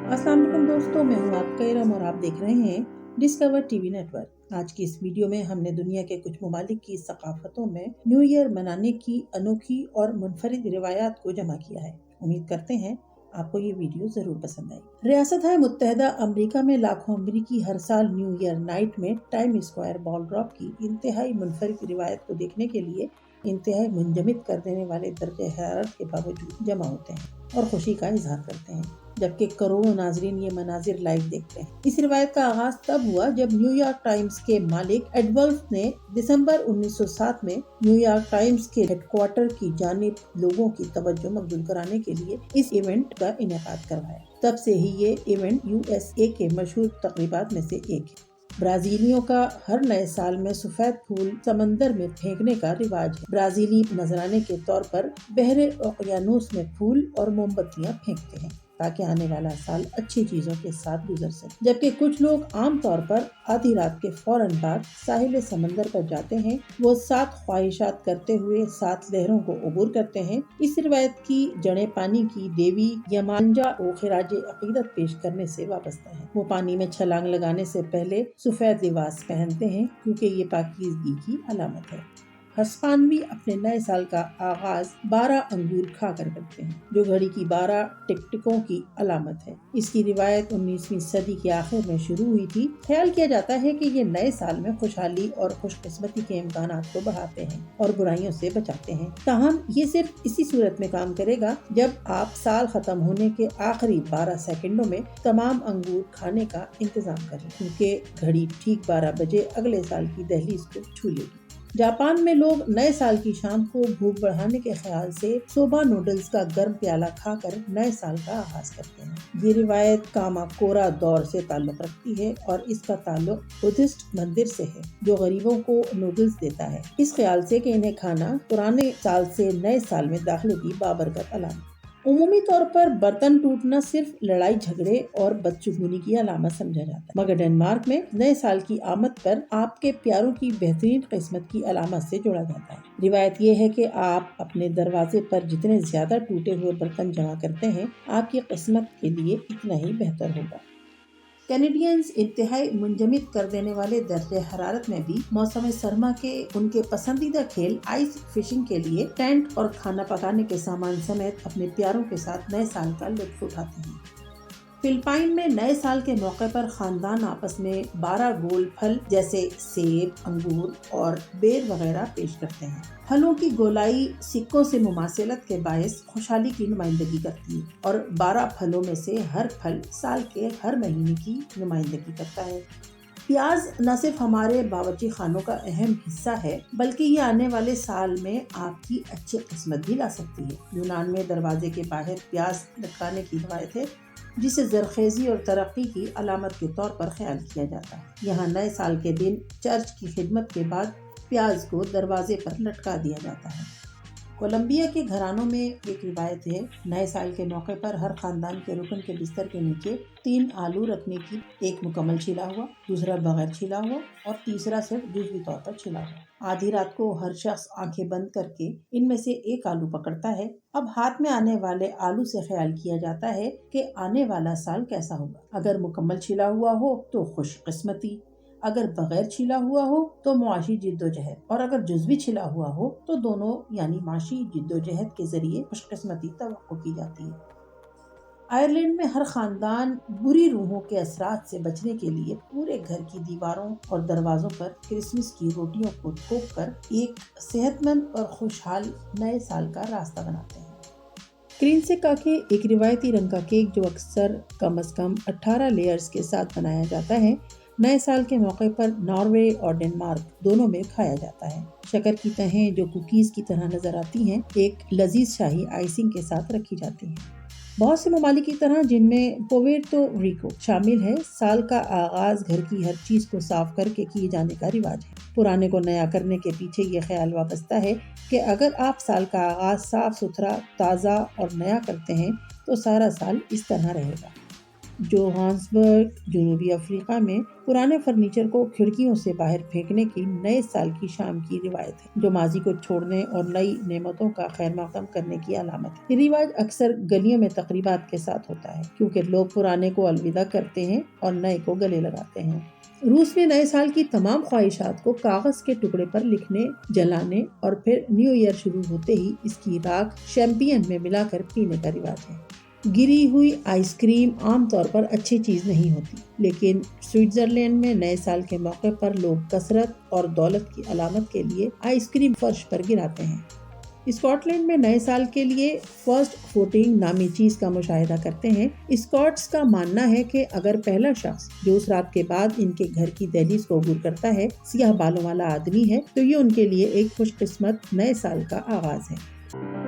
अस्सलाम वालेकुम दोस्तों, मैं हूँ आपका इरम और आप देख रहे हैं डिस्कवर टीवी नेटवर्क। आज की इस वीडियो में हमने दुनिया के कुछ ममालिक की सकाफतों में न्यू ईयर मनाने की अनोखी और मुनफरिद रिवायात को जमा किया है। उम्मीद करते हैं आपको ये वीडियो जरूर पसंद आई। रियासत मुत्तहदा अमेरिका में लाखों अमरीकी हर साल न्यू ईयर नाइट में टाइम स्क्वायर बॉल ड्रॉप की इंतहाई मुनफरिद रिवायत को देखने के लिए इंतहाई मुंजमिद कर देने वाले दर्जे हरारत के बावजूद जमा होते हैं और खुशी का इजहार करते हैं, जबकि करोड़ों नाजरीन ये मनाजिर लाइव देखते हैं। इस रिवायत का आगाज तब हुआ जब न्यूयॉर्क टाइम्स के मालिक एड वुल्फ ने दिसंबर 1907 में न्यूयॉर्क टाइम्स के हेडक्वार्टर की जानिब लोगों की तवज्जो मबजूल कराने के लिए इस इवेंट का इनेकाद करवाया। तब से ही ये इवेंट USA के मशहूर तकरीबात में से एक है। ब्राजीलियों का हर नए साल में सफेद फूल समंदर में फेंकने का रिवाज है। ब्राजीली नजराने के तौर पर बहरे ओकियानूस में फूल और मोमबत्तियां फेंकते हैं ताकि आने वाला साल अच्छी चीजों के साथ गुजर सके, जबकि कुछ लोग आम तौर पर आधी रात के फौरन बाद साहिल समंदर पर जाते हैं। वो 7 ख्वाहिशात करते हुए 7 लहरों को अबूर करते हैं। इस रिवायत की जड़ें पानी की देवी यमांजा को खिराज अकीदत पेश करने से वाबस्ता है। वो पानी में छलांग लगाने से पहले सफेद लिबास पहनते हैं क्योंकि ये पाकीज़गी की अलामत है। हस्पानवी अपने नए साल का आगाज 12 अंगूर खाकर करते हैं, जो घड़ी की 12 टिकटिकों की अलामत है। इसकी रिवायत 19वीं सदी के आखिर में शुरू हुई थी। ख्याल किया जाता है कि ये नए साल में खुशहाली और खुशकिस्मती के इम्कानात को बढ़ाते हैं और बुराइयों से बचाते हैं। ताहम ये सिर्फ इसी सूरत में काम करेगा जब आप साल खत्म होने के आखिरी 12 सेकंडों में तमाम अंगूर खाने का इंतजाम करें, क्योंकि घड़ी ठीक 12 बजे अगले साल की दहलीज को छू लेगी। जापान में लोग नए साल की शाम को भूख बढ़ाने के ख्याल से सोबा नूडल्स का गर्म प्याला खाकर नए साल का आगाज करते हैं। ये रिवायत कामाकोरा दौर से ताल्लुक रखती है और इसका ताल्लुक बुद्धिस्ट मंदिर से है, जो गरीबों को नूडल्स देता है, इस ख्याल से कि इन्हें खाना पुराने साल से नए साल में दाखिले की बाबरकत अलामत। उमूमी तौर पर बर्तन टूटना सिर्फ लड़ाई झगड़े और बदशगुनी की अलामत समझा जाता है, मगर डेनमार्क में नए साल की आमद पर आपके प्यारों की बेहतरीन किस्मत की अलामत से जोड़ा जाता है। रिवायत यह है कि आप अपने दरवाजे पर जितने ज्यादा टूटे हुए बर्तन जमा करते हैं, आपकी किस्मत के लिए इतना ही बेहतर होगा। कैनेडियंस इंतहाई मुंजमिद कर देने वाले दर्जे हरारत में भी मौसम सरमा के उनके पसंदीदा खेल आइस फिशिंग के लिए टेंट और खाना पकाने के सामान समेत अपने प्यारों के साथ नए साल का लुत्फ उठाते हैं। फिलिपाइन में नए साल के मौके पर खानदान आपस में 12 गोल फल जैसे सेब, अंगूर और बेर वगैरह पेश करते हैं। फलों की गोलाई सिक्कों से मुमासिलत के बायस खुशहाली की नुमाइंदगी करती है और 12 फलों में से हर फल साल के हर महीने की नुमाइंदगी करता है। प्याज न सिर्फ हमारे बावर्ची खानों का अहम हिस्सा है, बल्कि ये आने वाले साल में आपकी अच्छी किस्मत भी ला सकती है। यूनान में दरवाजे के बाहर प्याज लटकाने की रवायत है, जिसे जरखेजी और तरक्की की अलामत के तौर पर ख्याल किया जाता है। यहाँ नए साल के दिन चर्च की खिदमत के बाद प्याज को दरवाजे पर लटका दिया जाता है। कोलंबिया के घरानों में एक रिवायत है, नए साल के मौके पर हर खानदान के रुकन के बिस्तर के नीचे 3 आलू रखने की, एक मुकम्मल छिला हुआ, दूसरा बगैर छिला हुआ और तीसरा सिर्फ जुज़वी तौर पर छिला हुआ। आधी रात को हर शख्स आंखें बंद करके इनमें से एक आलू पकड़ता है। अब हाथ में आने वाले आलू से ख्याल किया जाता है कि आने वाला साल कैसा होगा। अगर मुकम्मल छिला हुआ हो तो खुशकिस्मती, अगर बगैर छिला हुआ हो तो मुआशी जिद्दोजहद, और अगर जुज़वी छिला हुआ हो तो दोनों यानी माशी जिद्दोजहद के जरिए खुशकिस्मती तवक्को की जाती है। आयरलैंड में हर खानदान बुरी रूहों के असरात से बचने के लिए पूरे घर की दीवारों और दरवाजों पर क्रिसमस की रोटियों को थोप कर एक सेहतमंद और खुशहाल नए साल का रास्ता बनाते हैं। क्रीनसेका के एक रिवायती रंग का केक जो अक्सर कम से कम 18 लेयर्स के साथ बनाया जाता है, नए साल के मौके पर नॉर्वे और डेनमार्क दोनों में खाया जाता है। शक्कर की तहें जो कुकीज की तरह नजर आती हैं, एक लजीज शाही आइसिंग के साथ रखी जाती हैं। बहुत से ममालिक की तरह, जिनमें पुएर्तो रिको शामिल है, साल का आगाज घर की हर चीज को साफ करके किए जाने का रिवाज है। पुराने को नया करने के पीछे ये ख्याल वाबस्ता है कि अगर आप साल का आगाज साफ सुथरा, ताज़ा और नया करते हैं तो सारा साल इस तरह रहेगा। जोहान्सबर्ग, जनूबी अफ्रीका में पुराने फर्नीचर को खिड़कियों से बाहर फेंकने की नए साल की शाम की रिवायत है, जो माजी को छोड़ने और नई नेमतों का खैर मकदम करने की अलामत है। ये रिवाज अक्सर गलियों में तकरीबात के साथ होता है, क्योंकि लोग पुराने को अलविदा करते हैं और नए को गले लगाते हैं। रूस में नए साल की तमाम ख्वाहिशात को कागज के टुकड़े पर लिखने, जलाने और फिर न्यू ईयर शुरू होते ही इसकी राख शैंपियन में मिलाकर पीने का रिवाज है। गिरी हुई आइसक्रीम आमतौर पर अच्छी चीज नहीं होती, लेकिन स्विट्जरलैंड में नए साल के मौके पर लोग कसरत और दौलत की अलामत के लिए आइसक्रीम फर्श पर गिराते हैं। स्कॉटलैंड में नए साल के लिए फर्स्ट फुटिंग नामी चीज का मुशाहिदा करते हैं। स्कॉट्स का मानना है कि अगर पहला शख्स जो उस रात के बाद इनके घर की दहलीज को अबूर करता है सियाह बालों वाला आदमी है, तो ये उनके लिए एक खुशकिस्मत नए साल का आगाज है।